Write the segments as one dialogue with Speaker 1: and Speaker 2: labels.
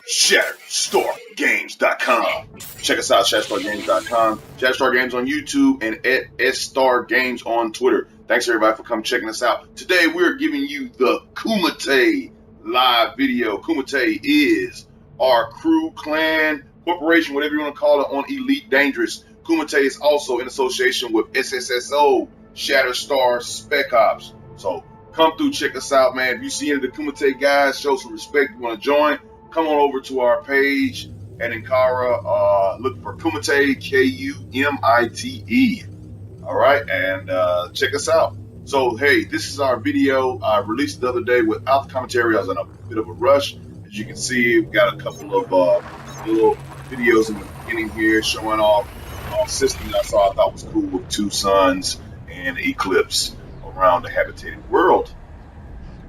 Speaker 1: ShatteredStarGames.com. Check us out, ShatteredStarGames.com. ShatteredStar Games on YouTube and at SStarGames on Twitter. Thanks everybody for coming checking us out. Today we're giving you the Kumite live video. Kumite is our crew, clan, corporation, whatever you want to call it, on Elite Dangerous. Kumite is also in association with SSSO, ShatteredStar Spec Ops. So come through, check us out, man. If you see any of the Kumite guys, show some respect. You want to join, come on over to our page at Ankara. Look for Kumite, Kumite. All right, and check us out. So, hey, this is our video I released the other day without the commentary. I was in a bit of a rush. As you can see, we've got a couple of little videos in the beginning here showing off systems I thought was cool with two suns and eclipse around the habitated world.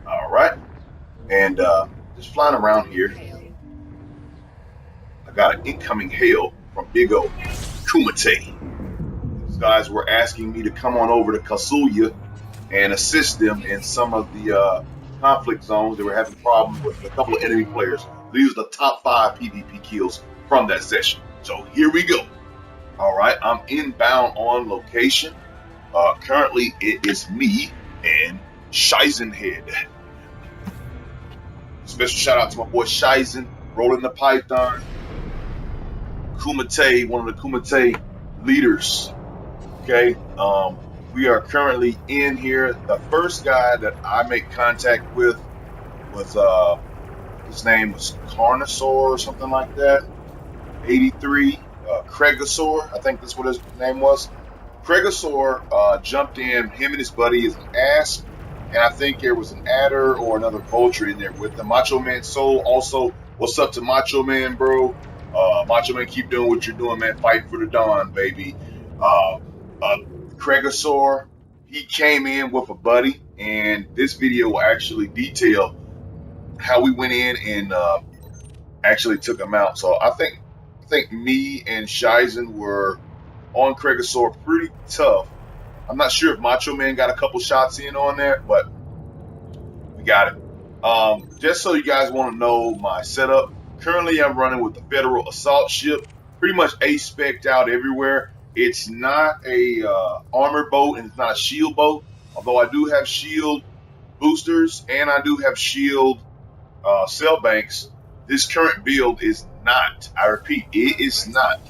Speaker 1: All right, and just flying around here, I got an incoming hail from Big O Kumite. These guys were asking me to come on over to Kasulya and assist them in some of the conflict zones. They were having problems with a couple of enemy players. These are the top 5 PvP kills from that session. So here we go. All right, I'm inbound on location. Currently, it is me and Shizenhead. Special shout out to my boy Shizen, rolling the python. Kumite, one of the Kumite leaders. Okay, we are currently in here. The first guy that I make contact with was his name was Carnosaur or something like that. 83, Kregosaur, I think that's what his name was. Kregosaur jumped in, him and his buddy is an asp, and I think there was an adder or another vulture in there with the Macho Man Soul. Also, what's up to Macho Man, bro? Macho Man, keep doing what you're doing, man. Fight for the dawn, baby. Kregosaur, he came in with a buddy, and this video will actually detail how we went in and actually took him out. So I think me and Shizen were on Kregosaur pretty tough. I'm not sure if Macho Man got a couple shots in on there, but we got it. Just so you guys want to know my setup, currently I'm running with the Federal Assault Ship, pretty much A-spec'd out everywhere. It's not a armor boat and it's not a shield boat, although I do have shield boosters and I do have shield cell banks. This current build is not. I repeat, it is not.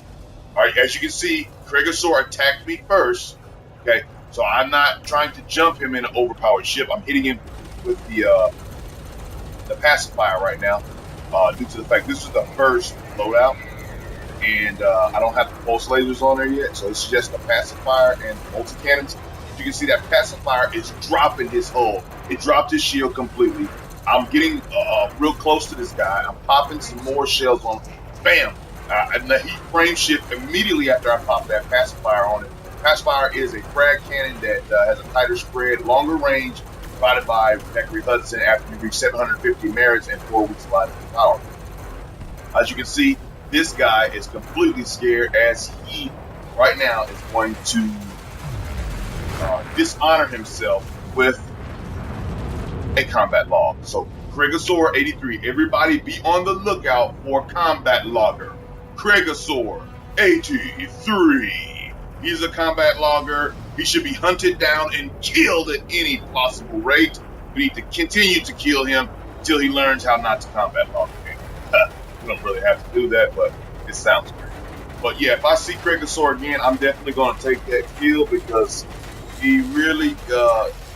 Speaker 1: All right, as you can see, Kregosaur attacked me first. Okay, so I'm not trying to jump him in an overpowered ship. I'm hitting him with the pacifier right now, due to the fact this is the first loadout, and I don't have the pulse lasers on there yet, so it's just the pacifier and multi cannons. You can see that pacifier is dropping his hull. It dropped his shield completely. I'm getting real close to this guy. I'm popping some more shells on him. Bam! And the heat frame shift immediately after I pop that pacifier on it. Pacifier is a frag cannon that has a tighter spread, longer range, provided by Zachary Hudson after you reach 750 merits and 4 weeks of life power. As you can see, this guy is completely scared as he, right now, is going to dishonor himself with a combat log. So, Kregosaur 83, everybody be on the lookout for combat logger. Kregosaur 83. He's a combat logger. He should be hunted down and killed at any possible rate. We need to continue to kill him until he learns how not to combat log again. We don't really have to do that, but it sounds great. But yeah, if I see Kregosaur again, I'm definitely going to take that kill because he really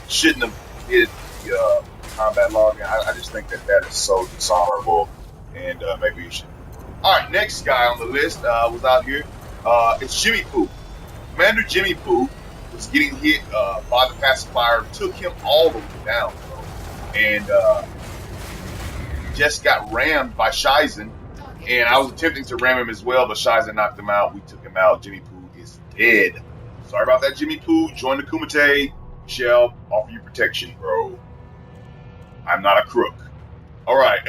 Speaker 1: shouldn't have hit the combat logging. I just think that is so dishonorable, and maybe you should. All right, next guy on the list was out here. It's Jimmy Poo. Commander Jimmy Poo was getting hit by the pacifier, took him all the way down, bro, and just got rammed by Shizen. And I was attempting to ram him as well, but Shizen knocked him out. We took him out. Jimmy Poo is dead. Sorry about that, Jimmy Poo. Join the Kumite. Shall offer you protection, bro. I'm not a crook. All right.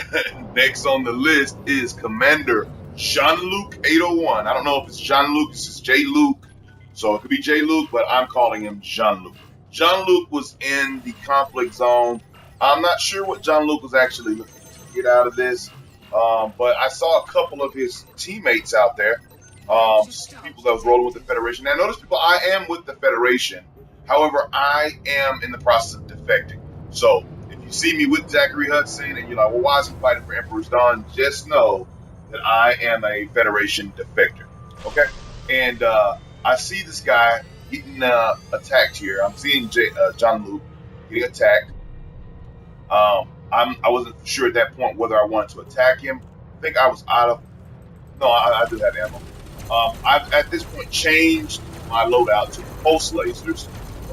Speaker 1: Next on the list is Commander Jean-Luc 801. I don't know if it's Jean-Luc. This is J-Luc. So it could be J-Luc, but I'm calling him Jean-Luc. Jean-Luc was in the conflict zone. I'm not sure what Jean-Luc was actually looking to get out of this. But I saw a couple of his teammates out there, people that was rolling with the Federation. Now, notice, people, I am with the Federation. However, I am in the process of defecting. So if you see me with Zachary Hudson and you're like, well, why is he fighting for Emperor's Dawn? Just know that I am a Federation defector. Okay? And I see this guy getting attacked here. I'm seeing John Luke getting attacked. I wasn't sure at that point whether I wanted to attack him. I think I was out of. No, I do have ammo. I've at this point changed my loadout to pulse lasers.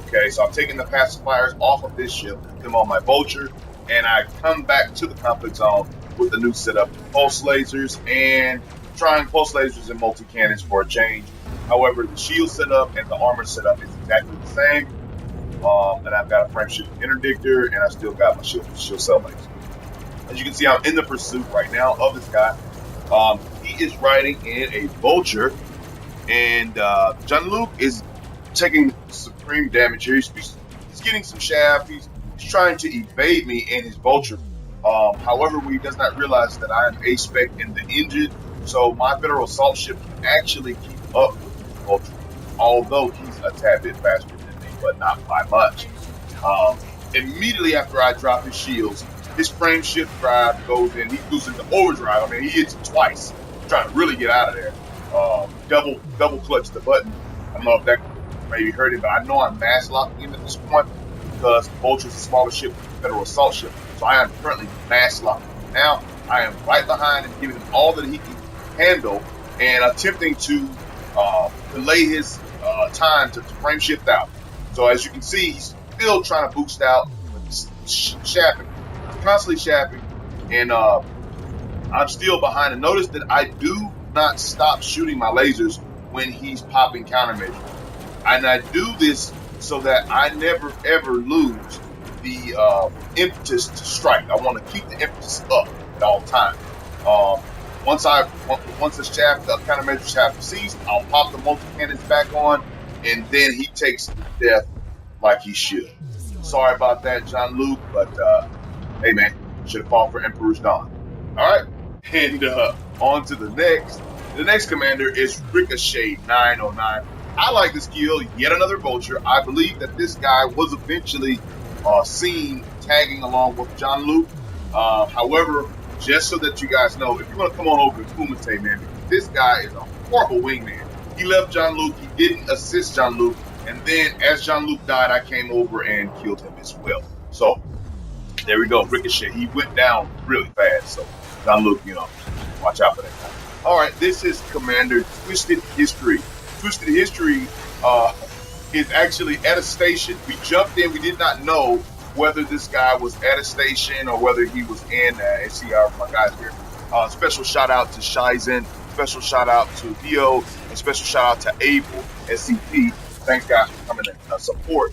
Speaker 1: Okay, so I'm taking the pacifiers off of this ship, put them on my vulture, and I come back to the conflict zone with the new setup, pulse lasers, and trying pulse lasers and multi cannons for a change. However, the shield setup and the armor setup is exactly the same. And I've got a frame shift interdictor, and I still got my shield cell base. As you can see, I'm in the pursuit right now of this guy. He is riding in a vulture, and John Luke is taking supreme damage here. He's getting some shaft. He's trying to evade me in his vulture. However, he does not realize that I am A-spec in the engine, so my federal assault ship can actually keep up with his vulture, although he's a tad bit faster than me, but not by much. Immediately after I drop his shields, his frame shift drive goes in. He goes into overdrive. I mean, he hits it twice, trying to really get out of there. Double clutch the button. I don't know if that maybe hurt him, but I know I'm mass locking him at this point because Vulture's a smaller ship than the Federal Assault ship. So I am currently mass locking him. Now I am right behind him, giving him all that he can handle and attempting to delay his time to frame shift out. So as you can see, he's still trying to boost out, shapping, constantly shapping, and I'm still behind. And notice that I do not stop shooting my lasers when he's popping countermeasures. And I do this so that I never ever lose the impetus to strike. I want to keep the impetus up at all times. Once the shaft, the countermeasure shaft ceased, I'll pop the multi cannons back on, and then he takes death like he should. Sorry about that, John Luke, but hey man, should have fought for Emperor's Dawn. All right, and on to the next. The next commander is Ricochet 909. I like this skill, yet another vulture. I believe that this guy was eventually seen tagging along with John Luke. However, just so that you guys know, if you want to come on over to Kumite, man, this guy is a horrible wingman. He left John Luke. He didn't assist John Luke. And then as John Luke died, I came over and killed him as well. So there we go, Ricochet. He went down really fast. So John Luke, watch out for that guy. All right, this is Commander Twisted History. Twisted History is actually at a station. We jumped in. We did not know whether this guy was at a station or whether he was in. See my guys here. Special shout out to Shizen. Special shout out to Dio. And special shout out to Abel, SCP. Thanks, guys, for coming and support.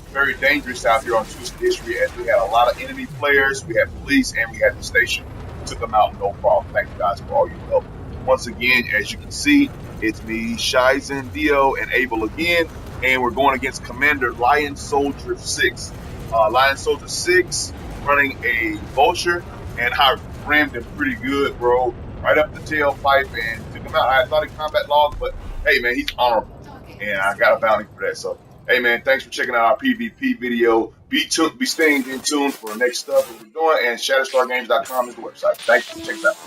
Speaker 1: Very dangerous out here on Twisted History, as we had a lot of enemy players. We had police and we had the station. We took them out, no problem. Thank you guys for all your help. Once again, as you can see, it's me, Shizen, Dio, and Abel again, and we're going against Commander Lion Soldier 6. Lion Soldier 6 running a vulture, and I rammed him pretty good, bro. Right up the tailpipe and took him out. I thought he combat logged, but hey, man, he's honorable, and I got a bounty for that. So, hey, man, thanks for checking out our PvP video. Be staying in tune for the next stuff that we're doing, and ShatteredStarGames.com is the website. Thanks for checking it out.